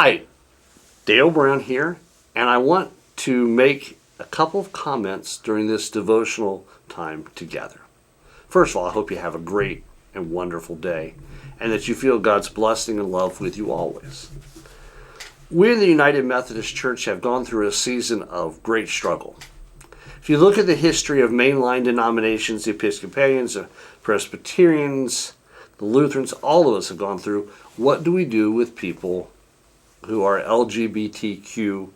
Hi, Dale Brown here, and I want to make a couple of comments during this devotional time together. First of all, I hope you have a great and wonderful day, and that you feel God's blessing and love with you always. We in the United Methodist Church have gone through a season of great struggle. If you look at the history of mainline denominations, the Episcopalians, the Presbyterians, the Lutherans, all of us have gone through, what do we do with people who are LGBTQIA+.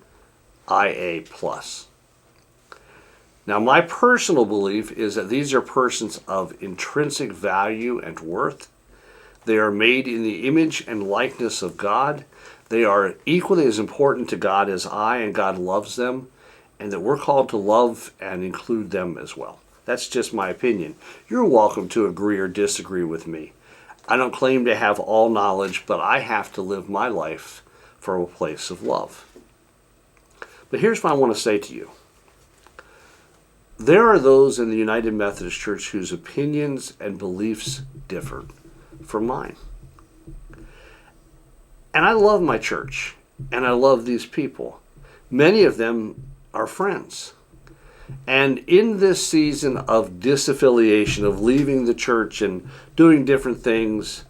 Now, my personal belief is that these are persons of intrinsic value and worth. They are made in the image and likeness of God. They are equally as important to God as I, and God loves them, and that we're called to love and include them as well. That's just my opinion. You're welcome to agree or disagree with me. I don't claim to have all knowledge, but I have to live my life from a place of love. But here's what I want to say to you. There are those in the United Methodist Church whose opinions and beliefs differ from mine. And I love my church, and I love these people. Many of them are friends. And in this season of disaffiliation, of leaving the church and doing different things,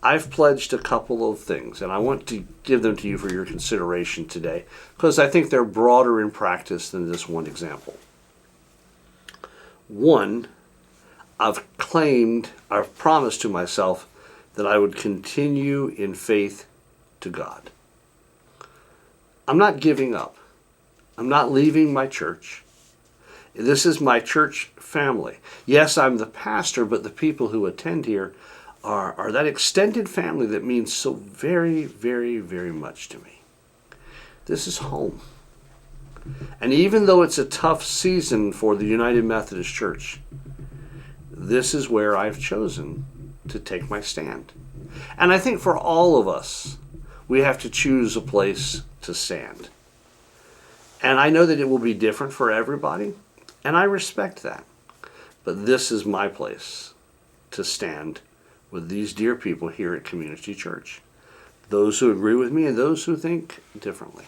I've pledged a couple of things, and I want to give them to you for your consideration today, because I think they're broader in practice than this one example. One, I've promised to myself that I would continue in faith to God. I'm not giving up. I'm not leaving my church. This is my church family. Yes, I'm the pastor, but the people who attend here are that extended family that means so very, very, very much to me. This is home. And even though it's a tough season for the United Methodist Church, this is where I've chosen to take my stand. And I think for all of us, we have to choose a place to stand. And I know that it will be different for everybody, and I respect that. But this is my place to stand with these dear people here at Community Church. Those who agree with me and those who think differently.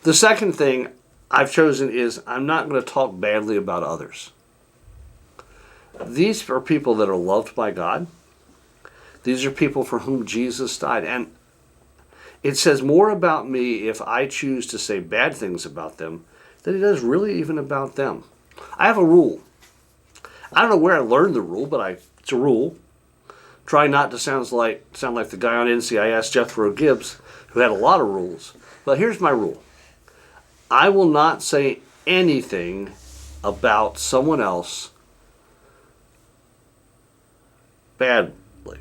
The second thing I've chosen is I'm not going to talk badly about others. These are people that are loved by God. These are people for whom Jesus died. And it says more about me if I choose to say bad things about them than it does really even about them. I have a rule. I don't know where I learned the rule, but it's a rule. Try not to sound like the guy on NCIS, Jethro Gibbs, who had a lot of rules. But here's my rule. I will not say anything about someone else badly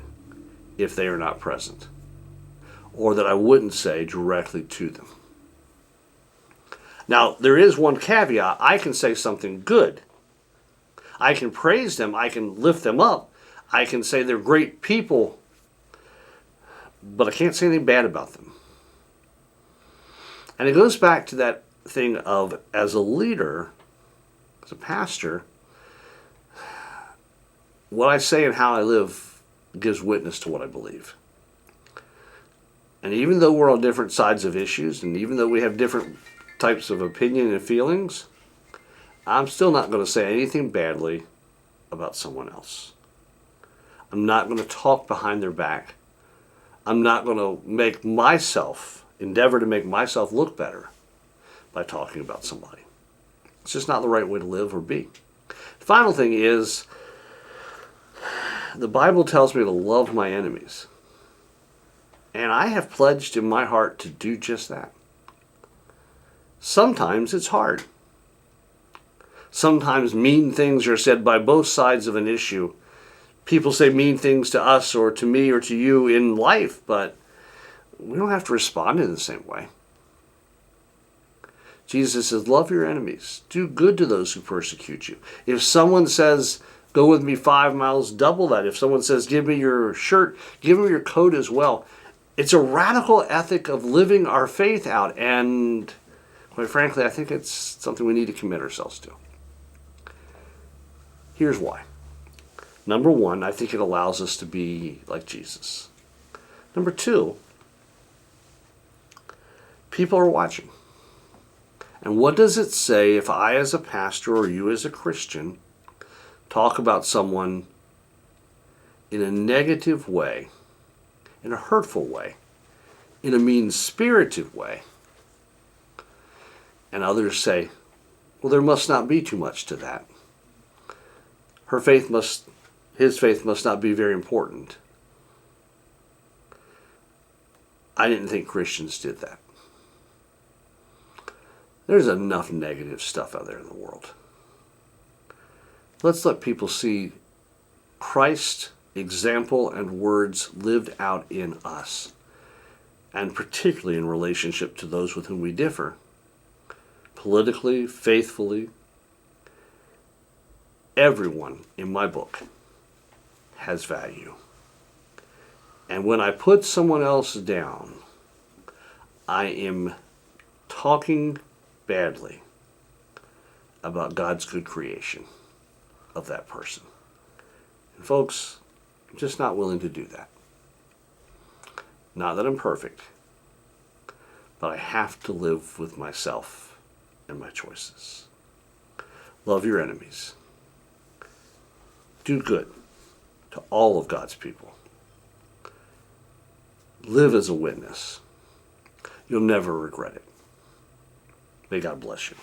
if they are not present, or that I wouldn't say directly to them. Now, there is one caveat. I can say something good. I can praise them. I can lift them up. I can say they're great people, but I can't say anything bad about them. And it goes back to that thing of, as a leader, as a pastor, what I say and how I live gives witness to what I believe. And even though we're on different sides of issues, and even though we have different types of opinion and feelings, I'm still not going to say anything badly about someone else. I'm not going to talk behind their back. I'm not going to endeavor to make myself look better by talking about somebody. It's just not the right way to live or be. The final thing is, the Bible tells me to love my enemies. And I have pledged in my heart to do just that. Sometimes it's hard. Sometimes mean things are said by both sides of an issue. People say mean things to us or to me or to you in life, but we don't have to respond in the same way. Jesus says, love your enemies. Do good to those who persecute you. If someone says, go with me 5 miles, double that. If someone says, give me your shirt, give them your coat as well. It's a radical ethic of living our faith out, and quite frankly, I think it's something we need to commit ourselves to. Here's why. Number one, I think it allows us to be like Jesus. Number two, People are watching. And what does it say if I, as a pastor, or you as a Christian, talk about someone in a negative way, in a hurtful way, in a mean-spirited way, and others say, well, there must not be too much to that. His faith must not be very important. I didn't think Christians did that. There's enough negative stuff out there in the world. Let's let people see Christ's example and words lived out in us, and particularly in relationship to those with whom we differ, politically, faithfully. Everyone in my book has value. And when I put someone else down, I am talking badly about God's good creation of that person. And folks, I'm just not willing to do that. Not that I'm perfect, but I have to live with myself and my choices. Love your enemies. Do good to all of God's people. Live as a witness. You'll never regret it. May God bless you.